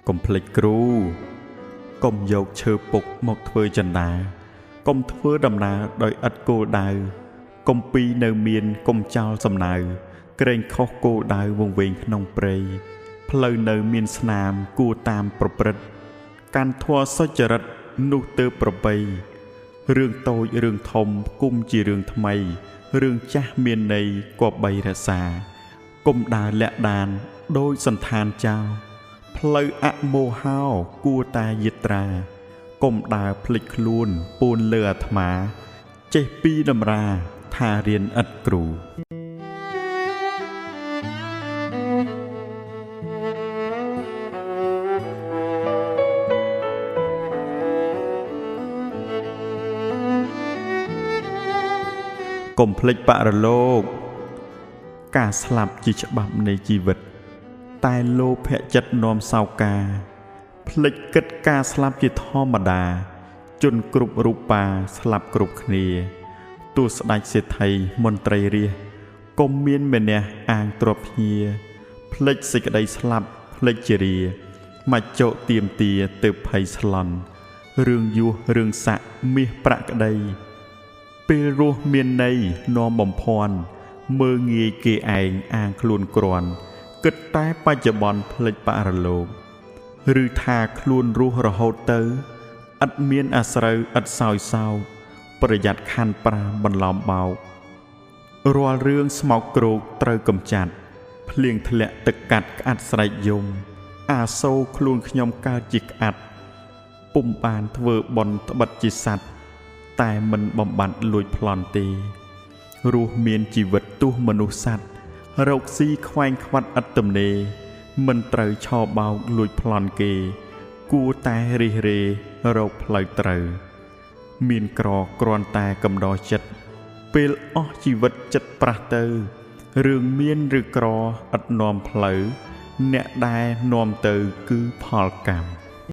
កុំភ្លេចគ្រូកុំយកឈើពុកមកធ្វើចន្ទាកុំធ្វើដំណើរដោយឥតគោលដៅកុំពីនៅមានកុំចោលសំណៅក្រែងខុសគោលដៅវង្វេងក្នុងព្រៃផ្លូវនៅមានស្នាមគួរតាមប្រព្រឹត្តកាន់ធម៌សុចរិតនោះទើបប្របីរឿងតូចរឿងធំគុំជារឿងថ្មីរឿងចាស់មានន័យគប្បីរក្សាកុំដើរលាក់ដានដោយសន្តានចោលផ្លូវអមោហោគួរតែយិត្រាកុំដើរភ្លេចខ្លួនពូនលើអាត្មាចេះពីតម្រាថារៀនឥតគ្រូកុំភ្លេចបរលោកការស្លាប់ជាច្បាប់នៃជីវិតតែលោភៈចិត្តនាំសោកាភ្លេចគិតការស្លាប់ជាធម្មតាជនគ្រប់រូបាស្លាប់គ្រប់គ្នាទោះស្ដេចសេដ្ឋីមន្ត្រីរាជកុំមានមេនះអាងទ្រព្យភ្ញាភ្លេចសេចក្តីស្លាប់ភ្លេចជារាមកចោទៀមទាទៅភ័យស្លន់រឿងយុះរឿងស័កមាសប្រាក់ក្តីពេលរស់មានន័យនាំបំភាន់មើងងាយគេឯងអាងខ្លួនក្រាន់គិតតែបច្ចុប្បន្នភ្លេចបរលោកឬថាខ្លួនរស់រហូតទៅឥតមានអាស្រូវឥតសោយសោកប្រយ័ត្នខណ្ឌ5បន្លំបោករាល់រឿងស្មោកគ្រោកត្រូវកំចាត់ភ្លៀងធ្លាក់ទឹកកាត់ក្អាត់ស្រែកយំអាសូរខ្លួនខ្ញុំកើតជាក្អាត់ពុំបានធ្វើបន់ត្បិតជាសัตว์តែមិនបំបត្តិលួចប្លន់ទេរស់មានជីវិតទោះមនុស្សសត្វរកស៊ីខ្វែងខ្វាត់ឥតទំនេរមិនត្រូវឆោបោកលួចប្លន់គេគួរតែរិះរេរកផ្លូវត្រូវមានក្រគ្រាន់តែកំដរចិត្តពេលអស់ជីវិតចិត្តប្រះទៅរឿងមានឬក្រឥតនាំផ្លូវអ្នកដែលនាំទៅគឺផលកម្ម